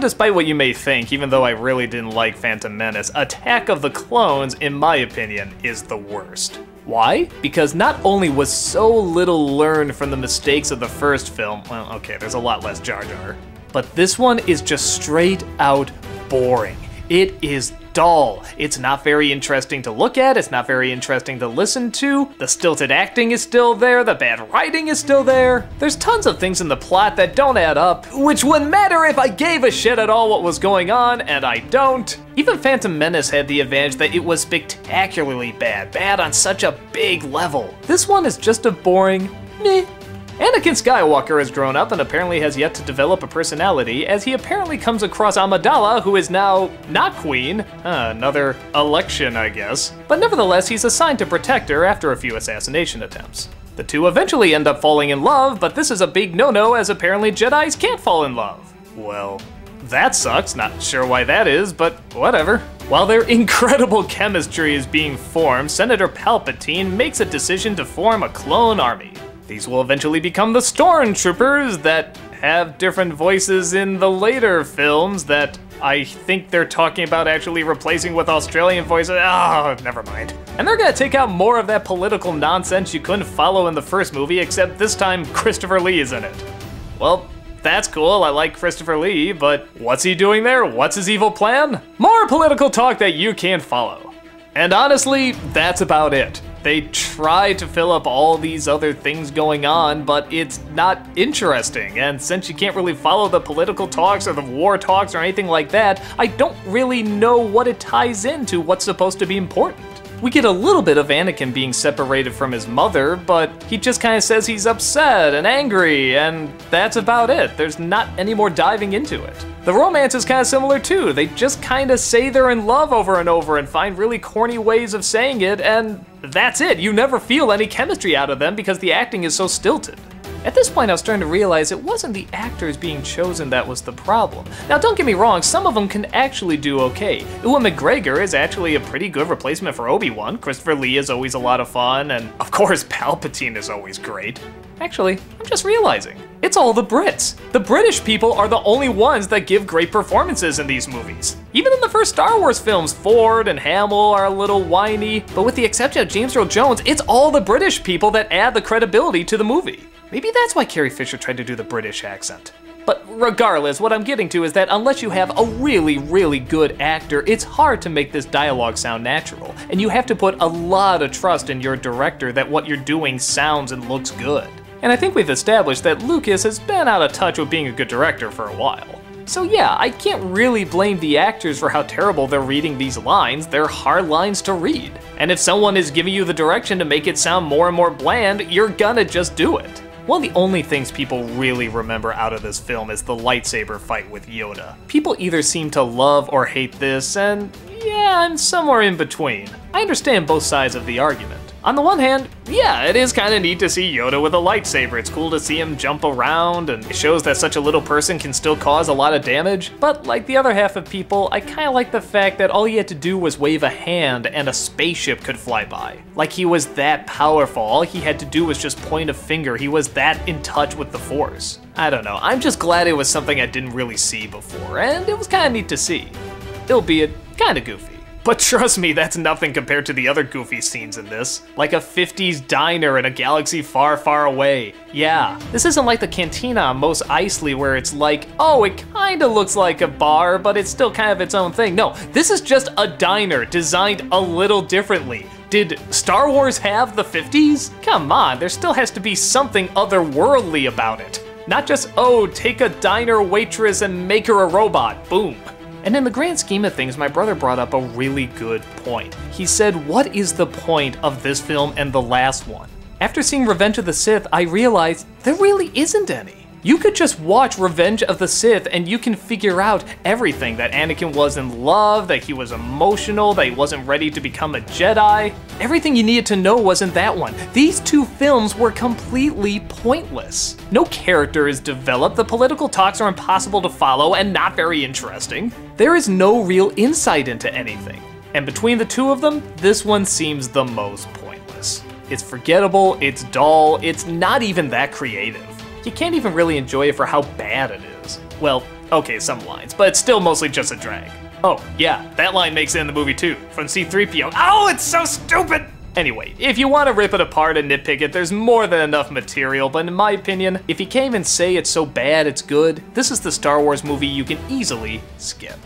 despite what you may think, even though I really didn't like Phantom Menace, Attack of the Clones, in my opinion, is the worst. Why? Because not only was so little learned from the mistakes of the first film, well, okay, there's a lot less Jar Jar, but this one is just straight out boring. It is dull. It's not very interesting to look at, it's not very interesting to listen to, the stilted acting is still there, the bad writing is still there. There's tons of things in the plot that don't add up, which wouldn't matter if I gave a shit at all what was going on, and I don't. Even Phantom Menace had the advantage that it was spectacularly bad on such a big level. This one is just a boring meh. Anakin Skywalker has grown up and apparently has yet to develop a personality, as he apparently comes across Amidala, who is now not queen. Another election, I guess. But nevertheless, he's assigned to protect her after a few assassination attempts. The two eventually end up falling in love, but this is a big no-no, as apparently Jedis can't fall in love. Well, that sucks, not sure why that is, but whatever. While their incredible chemistry is being formed, Senator Palpatine makes a decision to form a clone army. These will eventually become the Stormtroopers that have different voices in the later films that I think they're talking about actually replacing with Australian voices. Oh, never mind. And they're gonna take out more of that political nonsense you couldn't follow in the first movie, except this time Christopher Lee is in it. Well, that's cool, I like Christopher Lee, but what's he doing there? What's his evil plan? More political talk that you can't follow. And honestly, that's about it. They try to fill up all these other things going on, but it's not interesting, and since you can't really follow the political talks or the war talks or anything like that, I don't really know what it ties into what's supposed to be important. We get a little bit of Anakin being separated from his mother, but he just kind of says he's upset and angry, and that's about it. There's not any more diving into it. The romance is kind of similar too. They just kind of say they're in love over and over and find really corny ways of saying it, and that's it. You never feel any chemistry out of them because the acting is so stilted. At this point, I was starting to realize it wasn't the actors being chosen that was the problem. Now, don't get me wrong, some of them can actually do okay. Ewan McGregor is actually a pretty good replacement for Obi-Wan. Christopher Lee is always a lot of fun, and of course, Palpatine is always great. Actually, I'm just realizing, it's all the Brits. The British people are the only ones that give great performances in these movies. Even in the first Star Wars films, Ford and Hamill are a little whiny, but with the exception of James Earl Jones, it's all the British people that add the credibility to the movie. Maybe that's why Carrie Fisher tried to do the British accent. But regardless, what I'm getting to is that unless you have a really good actor, it's hard to make this dialogue sound natural. And you have to put a lot of trust in your director that what you're doing sounds and looks good. And I think we've established that Lucas has been out of touch with being a good director for a while. So yeah, I can't really blame the actors for how terrible they're reading these lines. They're hard lines to read. And if someone is giving you the direction to make it sound more and more bland, you're gonna just do it. One of the only things people really remember out of this film is the lightsaber fight with Yoda. People either seem to love or hate this, and yeah, I'm somewhere in between. I understand both sides of the argument. On the one hand, yeah, it is kind of neat to see Yoda with a lightsaber. It's cool to see him jump around, and it shows that such a little person can still cause a lot of damage. But like the other half of people, I kind of like the fact that all he had to do was wave a hand and a spaceship could fly by. Like he was that powerful. All he had to do was just point a finger. He was that in touch with the Force. I don't know, I'm just glad it was something I didn't really see before, and it was kind of neat to see. Albeit kind of goofy. But trust me, that's nothing compared to the other goofy scenes in this. Like a 50s diner in a galaxy far, far away. Yeah, this isn't like the cantina on Mos Eisley where it's like, oh, it kinda looks like a bar, but it's still kind of its own thing. No, this is just a diner designed a little differently. Did Star Wars have the 50s? Come on, there still has to be something otherworldly about it. Not just, oh, take a diner waitress and make her a robot, boom. And in the grand scheme of things, my brother brought up a really good point. He said, what is the point of this film and the last one? After seeing Revenge of the Sith, I realized there really isn't any. You could just watch Revenge of the Sith and you can figure out everything. That Anakin was in love, that he was emotional, that he wasn't ready to become a Jedi. Everything you needed to know was in that one. These two films were completely pointless. No character is developed, the political talks are impossible to follow and not very interesting. There is no real insight into anything. And between the two of them, this one seems the most pointless. It's forgettable, it's dull, it's not even that creative. You can't even really enjoy it for how bad it is. Well, Okay, some lines, but it's still mostly just a drag. Oh, yeah, that line makes it in the movie too, from C-3PO. Oh, it's so stupid! Anyway, if you want to rip it apart and nitpick it, there's more than enough material, but in my opinion, if you can't even say it's so bad it's good, this is the Star Wars movie you can easily skip.